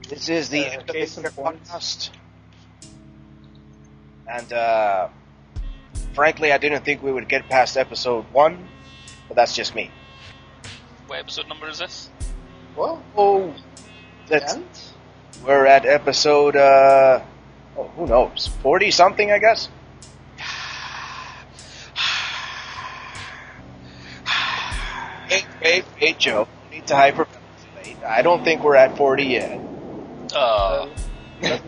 This is the case in point. podcast. And frankly, I didn't think we would get past episode 1, but that's just me. What episode number is this? Well, That's, we're at episode, who knows, 40-something, I guess? Hey, Joe, you need to hyperventilate. I don't think we're at 40 yet. Let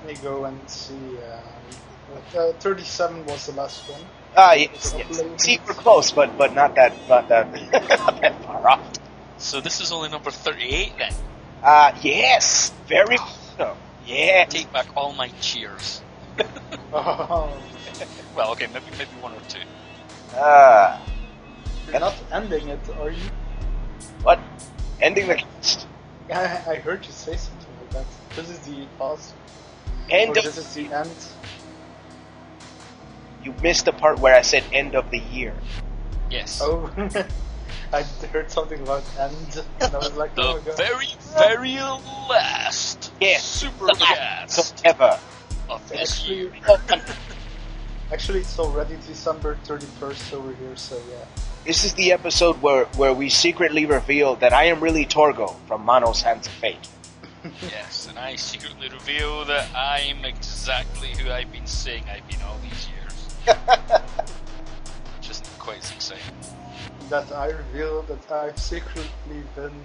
me go and see. 37 was the last one. Yes. See, we're close, but not that not that far off. So this is only number 38 then? Yes, very so. Yeah. Take back all my cheers. Oh. Well, okay, maybe one or two. You're not ending it, are you? What? Ending the cast? I heard you say something like that. This is the pause. End or of this is the end. You missed the part where I said end of the year. Yes. Oh, I heard something about end, and I was like, the oh my god. very last Supercast ever of this year. Actually, it's already December 31st over here, so yeah. This is the episode where we secretly reveal that I am really Torgo from Mono's Hands of Fate. Yes, and I secretly reveal that I'm exactly who I've been saying I've been all these years. Which isn't quite as exciting. That I reveal that I've secretly been...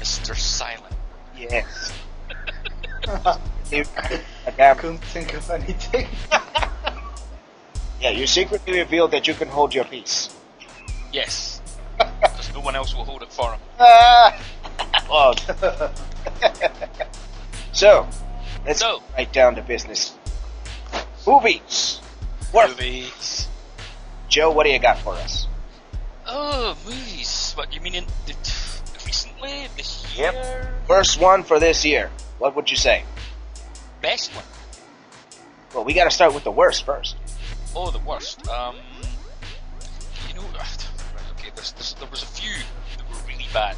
Mr. Silent. Yes. I couldn't think of anything. Yeah, you secretly revealed that you can hold your peace. Yes. Because no one else will hold it for him. Well, so, let's write down to business. Movies. Movies. Joe, what do you got for us? Oh, movies. What, you mean recently? This year? Yep. Worst one for this year. What would you say? Best one? Well, we gotta start with the worst first. Oh, the worst. You know, okay, there was a few that were really bad.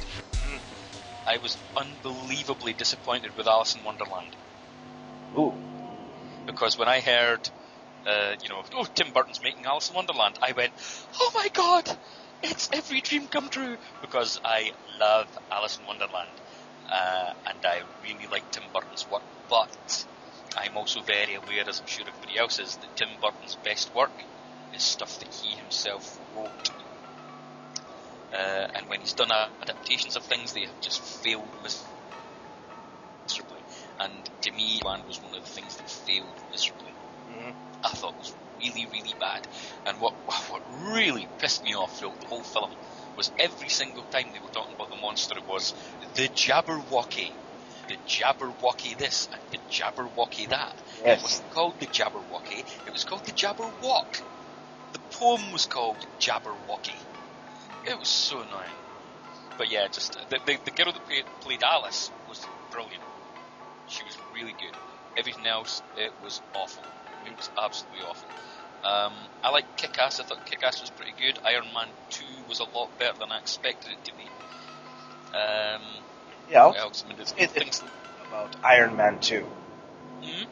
I was unbelievably disappointed with Alice in Wonderland. Ooh. Because when I heard, Tim Burton's making Alice in Wonderland, I went, oh my god, it's every dream come true. Because I love Alice in Wonderland. And I really like Tim Burton's work. But I'm also very aware, as I'm sure everybody else is, that Tim Burton's best work is stuff that he himself wrote. And when he's done adaptations of things, they have just failed miserably. And to me, one was one of the things that failed miserably. Mm-hmm. I thought it was really, really bad. And what really pissed me off throughout the whole film was every single time they were talking about the monster, it was the Jabberwocky. The Jabberwocky this and the Jabberwocky that. Yes. It wasn't called the Jabberwocky, it was called the Jabberwock. The poem was called Jabberwocky. It was so annoying. But yeah, just the girl that played Alice was brilliant. She was really good. Everything else, it was awful. It was absolutely awful. I like Kick-Ass. I thought Kick-Ass was pretty good. Iron Man 2 was a lot better than I expected it to be. Yeah. What else? I mean, there's things about Iron Man 2. Mm-hmm.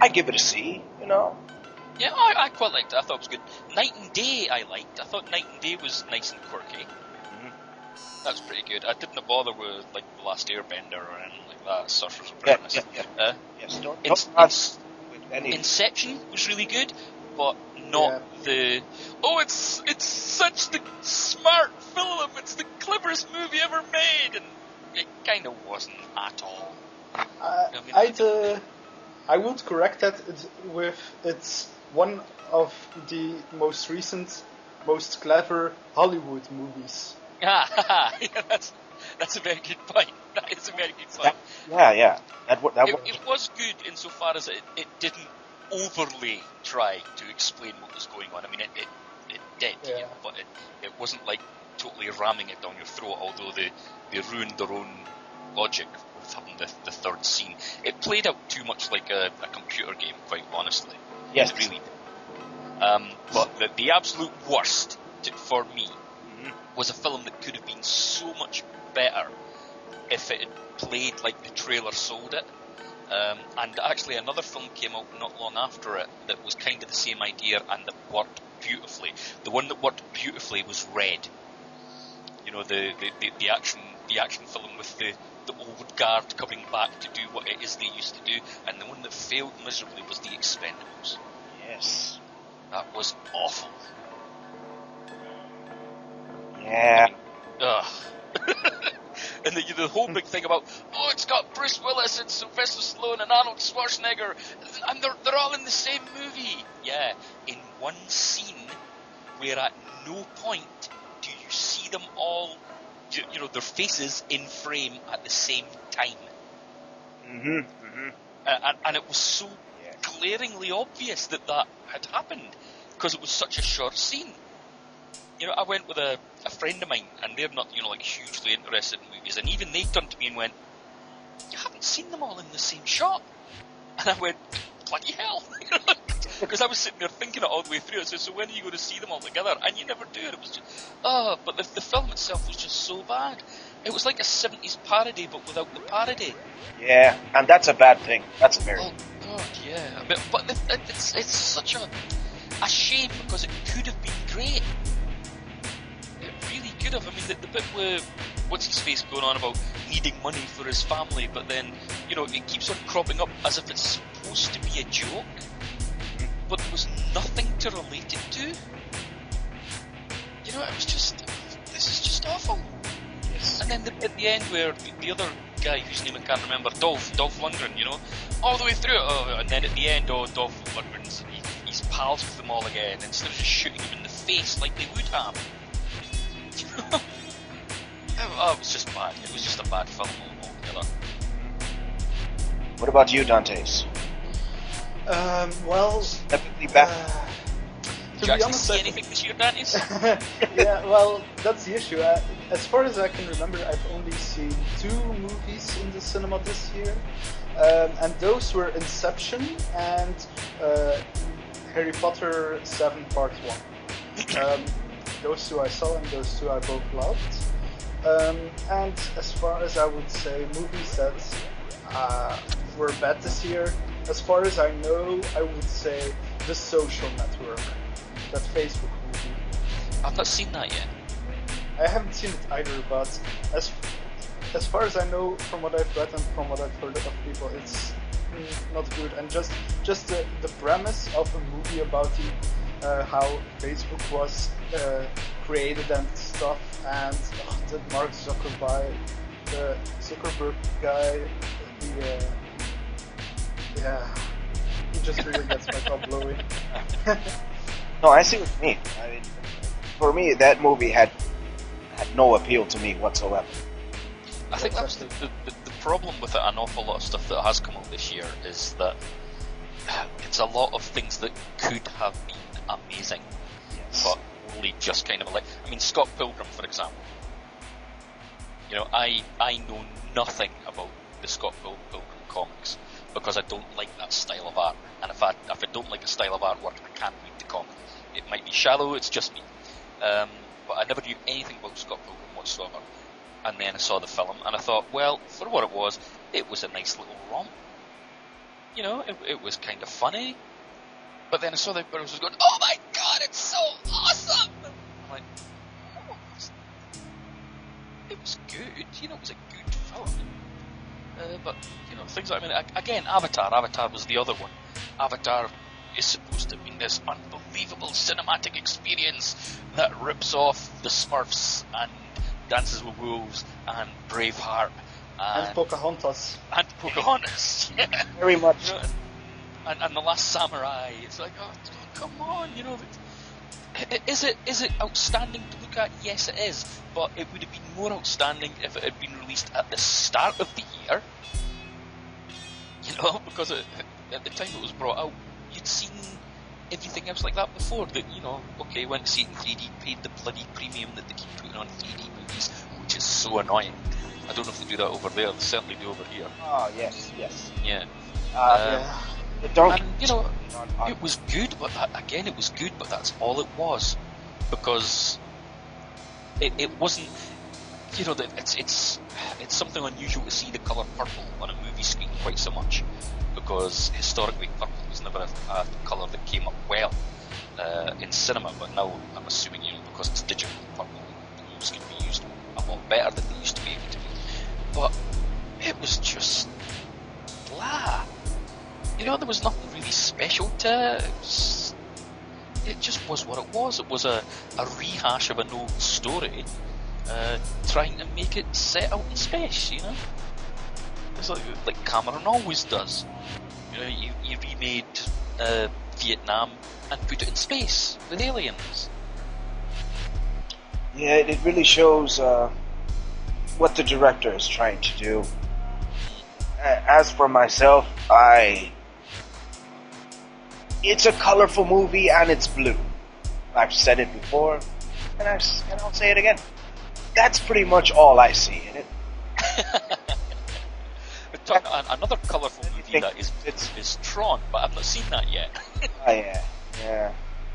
I give it a C, you know. Yeah, I quite liked it. I thought it was good. Night and Day I liked. I thought Night and Day was nice and quirky. Mm-hmm. That was pretty good. I didn't bother with like The Last Airbender or anything like that. Sorcerer's Apprentice. Yeah. Yes, Inception was really good, but not the... Oh, it's such the smart film. It's the cleverest movie ever made, and it kind of wasn't at all. I would correct that it's one of the most recent, most clever Hollywood movies. Yeah, that's a very good point. That is a very good point. It was good insofar as it didn't overly try to explain what was going on. I mean, it did, but it wasn't like totally ramming it down your throat, although they ruined their own logic with having the third scene. It played out too much like a computer game, quite honestly. Yes. It really did. But the absolute worst for me was a film that could have been so much better if it had played like the trailer sold it. And actually another film came out not long after it that was kind of the same idea and that worked beautifully. The one that worked beautifully was Red. You know, the action film with the old guard coming back to do what it is they used to do, and the one that failed miserably was The Expendables. Yes. That was awful. Yeah. Ugh. And the whole big thing about, it's got Bruce Willis and Sylvester Stallone and Arnold Schwarzenegger, and they're all in the same movie. Yeah, in one scene where at no point do you see them all, their faces in frame at the same time. And it was so glaringly obvious that had happened because it was such a short scene. You know, I went with a friend of mine, and they're not, like hugely interested in movies, and even they turned to me and went, "You haven't seen them all in the same shot?" And I went, "Bloody hell!" Because I was sitting there thinking it all the way through. I said, "So when are you going to see them all together?" And you never do. It was just, but the film itself was just so bad. It was like a 70s parody, but without the parody. Yeah, and that's a bad thing. That's a very... Oh, God, yeah. But it's such a shame because it could have been great. It really could have. I mean, the bit where what's-his-face going on about needing money for his family, but then, it keeps on cropping up as if it's supposed to be a joke, but there was nothing to relate it to. It was just, this is just awful. Yes. And then at the end where the other guy whose name I can't remember, Dolph Lundgren, all the way through it, and then at the end, Dolph Lundgren's, he's pals with them all again, instead of just shooting him in the face like they would have. It was just bad. It was just a bad film altogether. What about you, Dantes? Well... Definitely bad. Did you actually see anything this year, Dantes? Yeah, well, that's the issue. As far as I can remember, I've only seen 2 movies in the cinema this year. And those were Inception and Harry Potter 7 Part 1. Those 2 I saw, and those 2 I both loved. And as far as I would say, movies that were bad this year, as far as I know, I would say The Social Network, that Facebook movie. I've not seen that yet. I haven't seen it either, but as far as I know, from what I've read and from what I've heard of people, it's not good. And just the premise of a movie about how Facebook was created and stuff, and the Mark Zuckerberg guy, he just really gets my top blowing. No, I see what you mean. I mean, for me, that movie had no appeal to me whatsoever. I think that's the problem with it. An awful lot of stuff that has come out this year is that it's a lot of things that could have been amazing, but only just kind of like. I mean, Scott Pilgrim, for example. I know nothing about the Scott Pilgrim comics because I don't like that style of art, and if I don't like a style of artwork, I can't read the comic. It might be shallow, it's just me. But I never knew anything about Scott Pilgrim whatsoever. And then I saw the film, and I thought, well, for what it was a nice little romp. It was kind of funny. But then I saw the person was going, "Oh my God, it's so awesome!" I'm like, oh, it was good. It was a good film. But things like, again, Avatar was the other one. Avatar is supposed to be this unbelievable cinematic experience that rips off the Smurfs and Dances with Wolves and Braveheart and Pocahontas. Yeah. Very much. And The Last Samurai. It's like, oh, come on, Is it outstanding to look at? Yes, it is. But it would have been more outstanding if it had been released at the start of the year. Because at the time it was brought out, you'd seen everything else like that before. That okay, went to see it in 3D, paid the bloody premium that they keep putting on 3D movies, which is so annoying. I don't know if they do that over there. They certainly do over here. Oh yes. Yeah. Don't. And it was good, but it was good, but that's all it was, because it wasn't, you know, that it's something unusual to see the colour purple on a movie screen quite so much, because historically purple was never a colour that came up well in cinema. But now I'm assuming, you know, because it's digital, purple blues can be used a lot better than they used to be able to be. But it was just blah. You know, there was nothing really special to it. It just was what it was. It was a rehash of an old story, trying to make it set out in space, you know? It's like Cameron always does. You know, you remade Vietnam and put it in space with aliens. Yeah, it really shows what the director is trying to do. As for myself, it's a colorful movie and it's blue. I've said it before, and I'll say it again. That's pretty much all I see in it. Another colourful movie that is Tron, but I've not seen that yet. Oh yeah.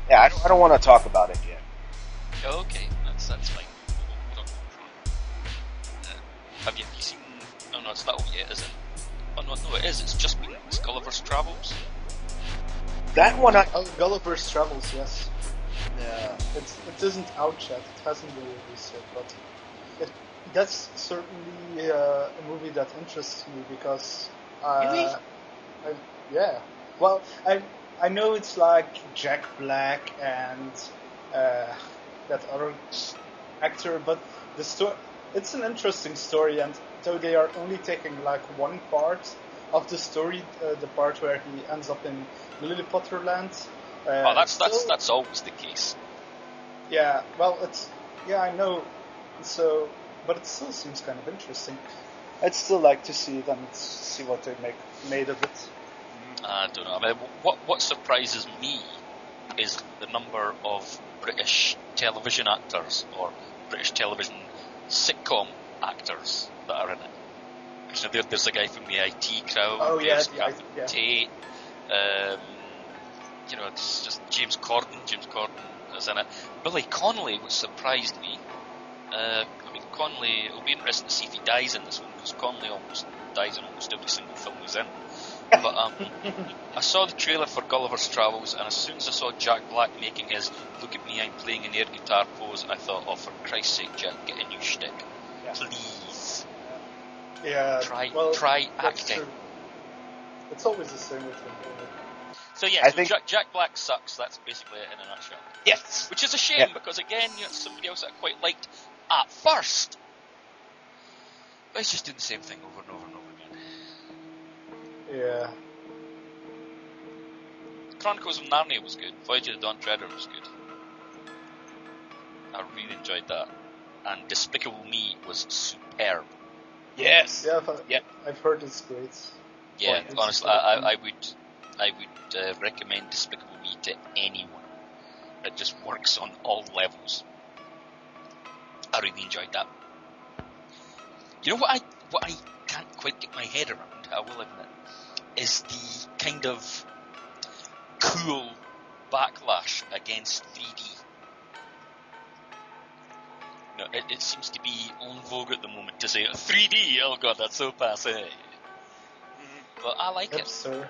I don't want to talk about it yet. Okay, that's fine. We'll talk about Tron. Have you seen? Oh no, it's not out yet, is it? Oh no, it is. It's just been. It's Gulliver's Travels. That one, Gulliver's Travels, yes. Yeah. It isn't out yet. It hasn't been released yet, but that's certainly a movie that interests me because Really? yeah. Well, I know it's like Jack Black and that other actor, but the story, it's an interesting story, and though they are only taking like one part of the story, the part where he ends up in Lilliputterland. That's always the case. Yeah, well, I know. So, but it still seems kind of interesting. I'd still like to see it and see what they made of it. I don't know. I mean, what surprises me is the number of British television actors or British television sitcom actors that are in it. So there's a guy from the IT crowd. Oh yeah, there's Catherine Tate. You know, it's just James Corden. James Corden is in it. Billy Connolly, which surprised me. I mean, Connolly, it'll be interesting to see if he dies in this one, because Connolly almost dies in almost every single film he's in. But I saw the trailer for Gulliver's Travels, and as soon as I saw Jack Black making his "look at me, I'm playing an air guitar" pose, I thought, oh, for Christ's sake, Jack, get a new shtick. Yeah. Please. Yeah. Try acting. True. It's always the same with him. So yeah, Jack Black sucks. That's basically it in a nutshell. Yes. Which is a shame, because again, you know, it's somebody else that I quite liked at first. But it's just doing the same thing over and over and over again. Yeah. Chronicles of Narnia was good. Voyage of the Dawn Treader was good. I really enjoyed that. And Despicable Me was superb. Yes. Yeah, I've heard it's great. Yeah, honestly, I would recommend Despicable Me to anyone. It just works on all levels. I really enjoyed that. You know what I can't quite get my head around, I will admit, is the kind of cool backlash against 3D. You know, it seems to be en vogue at the moment to say 3D, oh god, that's so passé. But I like it. Sir.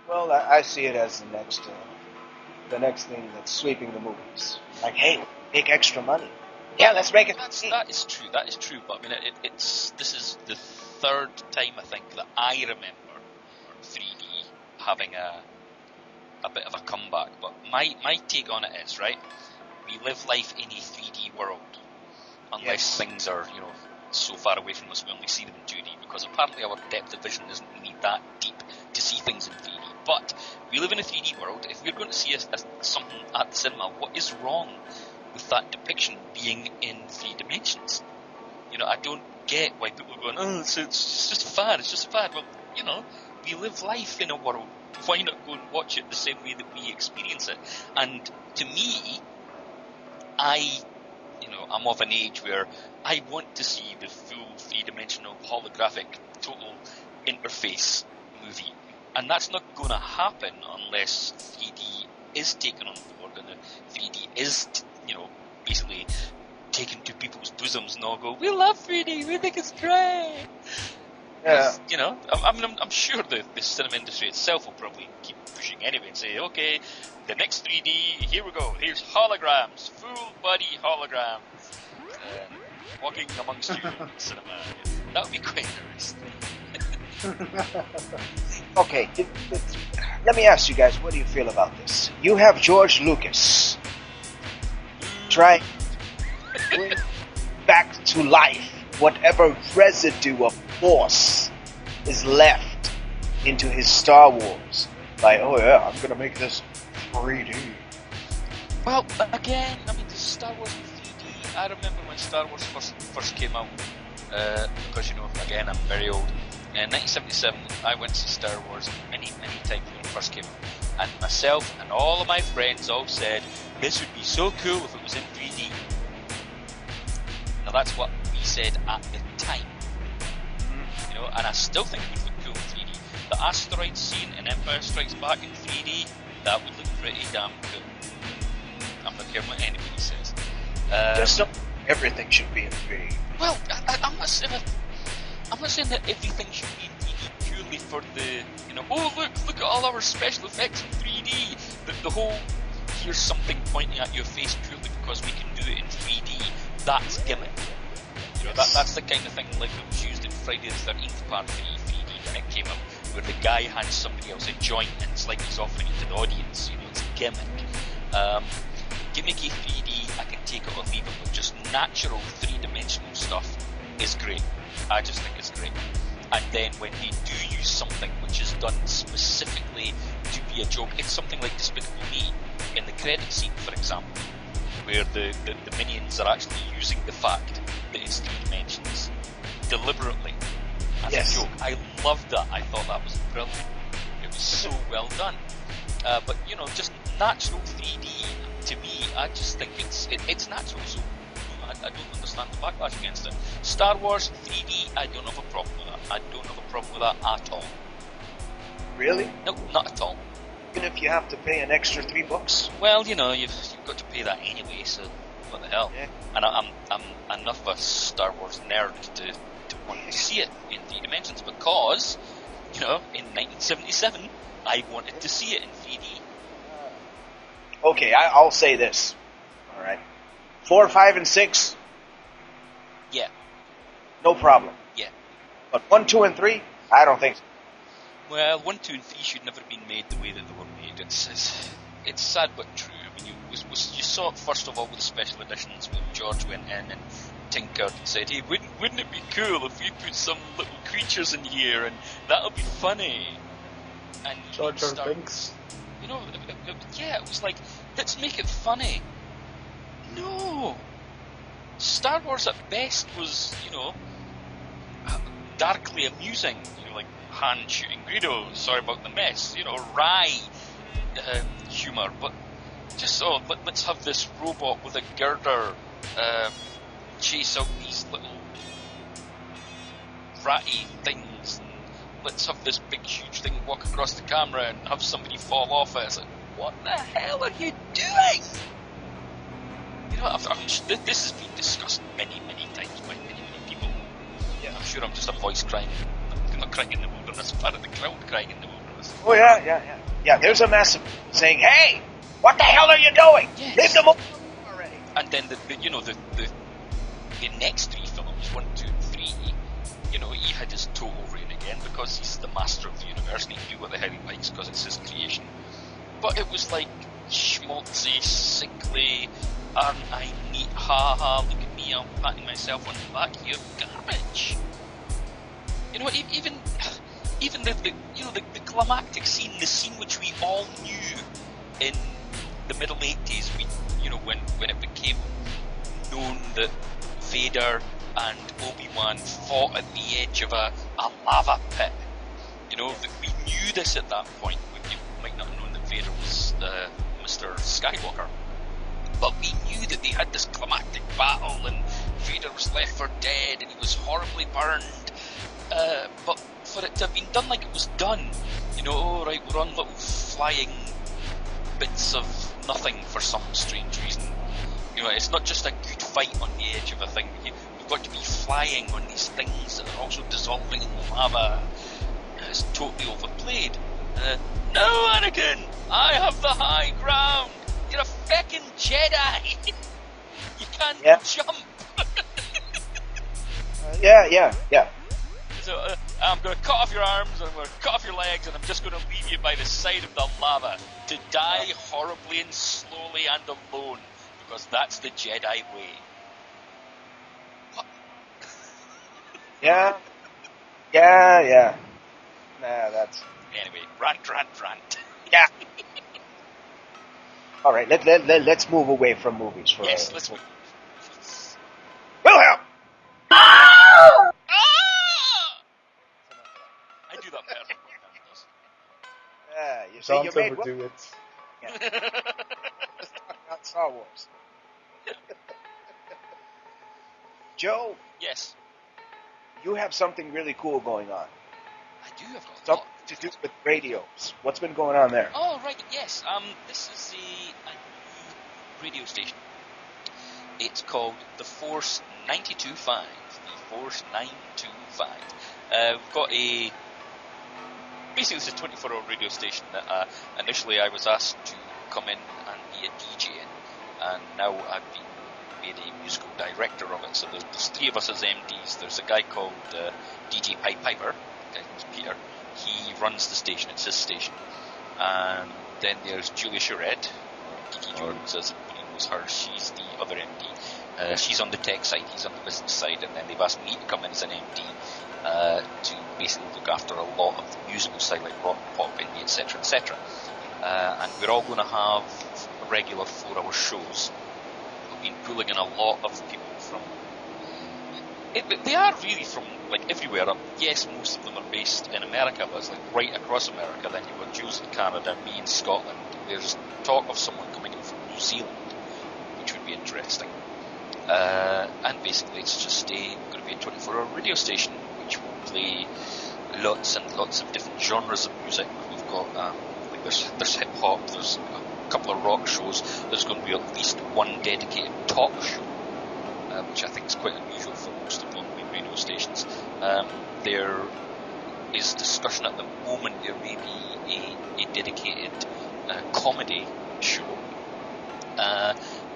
Well, I see it as the next thing that's sweeping the movies. Like, hey, make extra money. Yeah, let's make it. That is true. That is true. But I mean, this is the third time I think that I remember 3D having a bit of a comeback. But my take on it is, right, we live life in a 3D world, unless things are, you know, so far away from us we only see them in 2D, because apparently our depth of vision isn't really that deep to see things in 3D. But we live in a 3D world. If we're going to see something at the cinema, what is wrong with that depiction being in 3 dimensions? You know, I don't get why people are going, oh, it's just a fad, it's just a fad. Well, you know, we live life in a world. Why not go and watch it the same way that we experience it? And to me, I'm of an age where I want to see the full 3-dimensional holographic total interface movie. And that's not going to happen unless 3D is taken on board and the 3D is, basically take into people's bosoms and all go, "We love 3D, we think it's great." Yeah. You know, I'm sure the cinema industry itself will probably keep pushing anyway and say, okay, the next 3D, here we go, here's holograms, full body holograms, walking amongst you in cinema. That would be quite interesting. Okay, let me ask you guys, what do you feel about this? You have George Lucas trying to bring back to life whatever residue of force is left into his Star Wars. Like, oh yeah, I'm gonna make this 3D. Well, again, I mean, the Star Wars in 3D, I remember when Star Wars first came out, because, you know, again, I'm very old. In 1977, I went to Star Wars many times when it first came out. And myself and all of my friends all said, this would be so cool if it was in 3D. Now that's what we said at the time. You know, and I still think it would look cool in 3D. The asteroid scene in Empire Strikes Back in 3D, that would look pretty damn cool. I'm not caring what anybody says. Just everything should be in 3D. Well, I'm not saying that everything should be in 3D purely for the, you know, oh look at all our special effects in 3D. The whole, here's something pointing at your face purely because we can do it in 3D. That's gimmick. You know, that's the kind of thing like that was used in Friday the 13th Part 3 3D when it came out, where the guy hands somebody else a joint and it's like he's offering it to the audience. You know, it's gimmick. Gimmicky 3D, I can take it or leave it, but just natural three-dimensional stuff is great. I just think it's great. And then when they do use something which is done specifically to be a joke, it's something like Despicable Me in the credit scene, for example, where the minions are actually using the fact that it's 3 dimensions deliberately as a joke. I loved that. I thought that was brilliant. It was so well done. But, you know, just natural 3D, to me, I just think it's natural, so I don't understand the backlash against it. Star Wars 3D, I don't have a problem with that. I don't have a problem with that at all. Really? No, not at all. Even if you have to pay an extra $3? Well, you know, you've got to pay that anyway, so what the hell? Yeah. And I'm enough of a Star Wars nerd to want to see it in 3 dimensions because, you know, in 1977, I wanted to see it in 3D. Okay, I'll say this. All right. 4, 5, and 6. Yeah. No problem. Yeah. But 1, 2, and 3, I don't think so. Well, 1, 2, and 3 should never have been made the way that they were made. It's sad but true. I mean, you saw it first of all with the special editions when George went in and tinkered and said, hey, wouldn't it be cool if we put some little creatures in here and that'll be funny? And George thinks. You know, it was like, let's make it funny. No! Star Wars at best was, you know, darkly amusing. You know, like Han shooting Greedo, sorry about the mess, you know, wry humour. But just let's have this robot with a girder chase out these little ratty things. Let's have this big huge thing walk across the camera and have somebody fall off it. It's like, what the hell are you doing? You know, this has been discussed many times by many people. Yeah, I'm sure I'm just a voice crying. I'm not crying in the wilderness, part of the crowd crying in the wilderness. Oh yeah. There's a massive saying, "Hey, what the hell are you doing? Yes. Leave them already." And then the next 3 films, 1, 2, and 3, you know, he had his toe over it again because he's the master of the universe and he can do what the hell he likes because it's his creation. But it was like schmaltzy, sickly, aren't I neat? Ha ha! Look at me, I'm patting myself on the back here. Garbage. You know, even the climactic scene, the scene which we all knew in the middle 80s, when it became known that Vader and Obi-Wan fought at the edge of a lava pit. You know, we knew this at that point. You might not have known that Vader was Mr. Skywalker. But we knew that they had this climactic battle and Vader was left for dead and he was horribly burned. But for it to have been done like it was done, you know, oh right, we're on little flying bits of nothing for some strange reason. it's not just a good fight on the edge of a thing. You've got to be flying on these things that are also dissolving in the lava. It's totally overplayed. No, Anakin! I have the high ground! You're a feckin' Jedi! You can't jump! Yeah. So I'm going to cut off your arms, and I'm going to cut off your legs, and I'm just going to leave you by the side of the lava to die horribly and slowly and alone, because that's the Jedi way. What? Yeah. Nah, that's... Anyway, rant. Yeah. All right, let's move away from movies for Yes, let's move. Wilhelm! I do that better than Wilhelm does. Yeah, you see, Don't you made overdo it. Let's talk about Star Wars. Joe, Yes, you have something really cool going on. I do have got a Something lot. to do with radios. What's been going on there? Oh, right, yes. This is a new radio station. It's called The Force 92.5. The Force 925. We've got basically it's a 24-hour radio station that initially I was asked to come in and be a DJ in, and now I've been made a musical director of it. So there's three of us as MDs. There's a guy called DJ Pied Piper, a guy called Peter. He runs the station, it's his station. And then there's Julia Shared, Kiki Jordan says was her, she's the other MD. She's on the tech side, he's on the business side, and then they've asked me to come in as an MD to basically look after a lot of the musical side, like rock, pop, indie, etc., etc. And we're all going to have regular 4-hour shows. We've been pulling in a lot of people from... they are really from like everywhere. Yes, most of them are based in America, but it's like right across America. Then you've got Jules in Canada, me in Scotland. There's talk of someone coming in from New Zealand, which would be interesting. And basically it's just going to be a 24-hour radio station, which will play lots and lots of different genres of music. We've got like there's hip hop, there's a couple of rock shows. There's going to be at least one dedicated talk show, which I think is quite unusual for most of the radio stations. There is discussion at the moment. There may be a dedicated comedy show.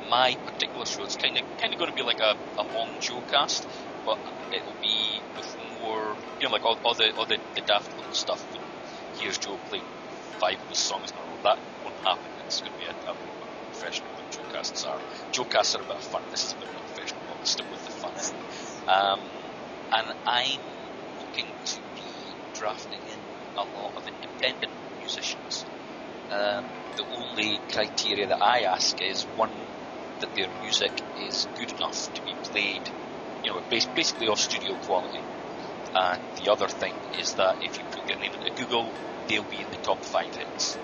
My particular show is kind of going to be like a long Joe cast, but it'll be with more, like all the daft little stuff. Here's Joe playing 5 of his songs in a row. That won't happen. It's going to be a professional like Joe casts are. Joe casts are a bit of fun. This is a bit more professional, but still with the fun. And I'm looking to be drafting in a lot of independent musicians. The only criteria that I ask is, one, that their music is good enough to be played, basically of studio quality. And the other thing is that if you put their name into Google, they'll be in the top 5 hits.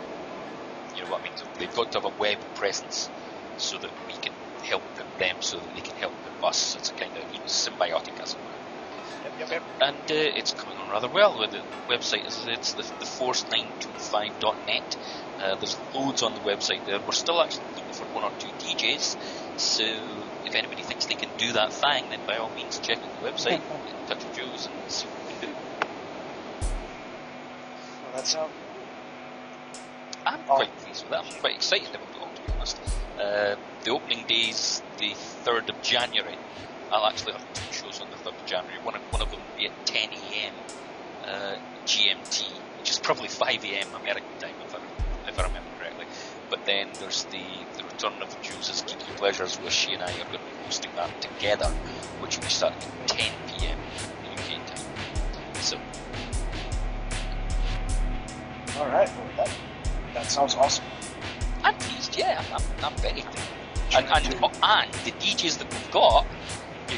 You know what I mean? They've got to have a web presence so that we can help them, so that they can help us. It's a kind of symbiotic, as it were. Yep. And it's coming on rather well. The website it's the force925.net. There's loads on the website there. We're still actually looking for 1 or 2 DJs, so if anybody thinks they can do that thing, then by all means check out the website, get in touch with Joe's and see what we can do. Well, that's I'm quite pleased with that. I'm quite excited about it all, to be honest. The opening day's the 3rd of January. I'll actually have 2 shows on the 3rd of January. One of them will be at 10 a.m. GMT, which is probably 5 a.m. American time, if I remember correctly. But then there's the return of Jules' Geeky Pleasures, where she and I are going to be hosting that together, which will be starting at 10 p.m. UK time. So, all right. Well, that sounds awesome. I'm pleased. Yeah, I'm very pleased. And the DJs that we've got,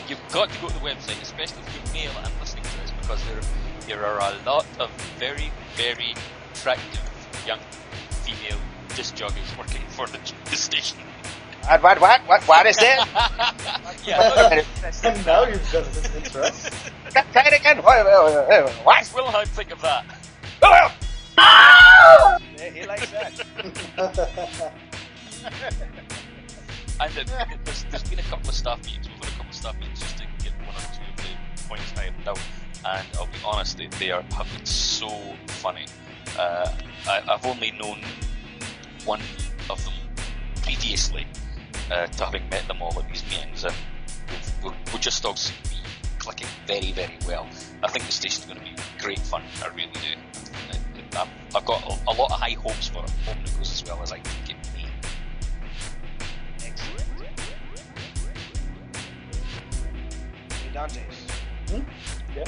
you've got to go to the website, especially if you're male and listening to this, because there are a lot of very, very attractive young female disc jockeys working for the station. What is it? Yeah. And now you've got this interest. Try it again. What? Will I think of that? He likes that. And there's been a couple of staff meetings. We've had a couple of staff meetings just to get one or two of the points ironed out. And I'll be honest, they have been so funny. I've only known one of them previously to having met them all at these meetings, and we're just all seem to be clicking very, very well. I think the station's going to be great fun. I really do. I've got a lot of high hopes for it. Hoping it goes as well as I think it may. Excellent. Hey, Dantes. Yeah.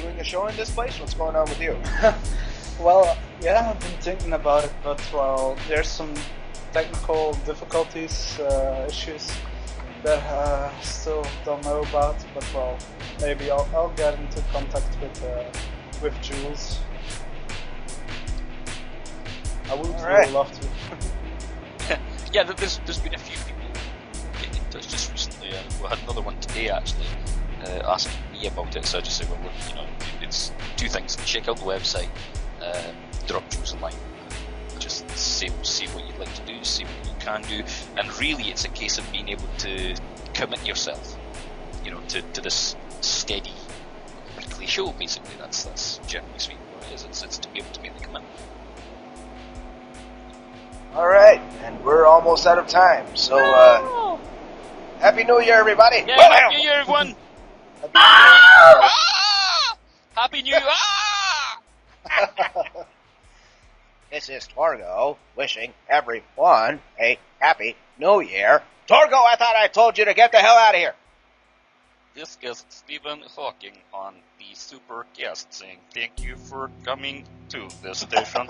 Doing a show in this place? What's going on with you? Well, yeah, I've been thinking about it, but well, there's some technical difficulties, issues that I still don't know about. But well, maybe I'll get into contact with Jules. I would really love to. Yeah, there's been a few people getting in touch just recently. We had another one today actually asking me about it. So I just said, well, it's two things: check out the website, drop Jules a line, just see what you'd like to do, see what you can do, and really, it's a case of being able to commit yourself, to this steady weekly show. Basically, that's generally speaking what it is. It's to be able to make the commitment. All right, and we're almost out of time. So, Happy New Year, everybody! Yeah, Happy New Year, everyone! Happy New Year! This is Torgo wishing everyone a Happy New Year. Torgo, I thought I told you to get the hell out of here. This is Stephen Hawking on the Supercast saying thank you for coming to this station.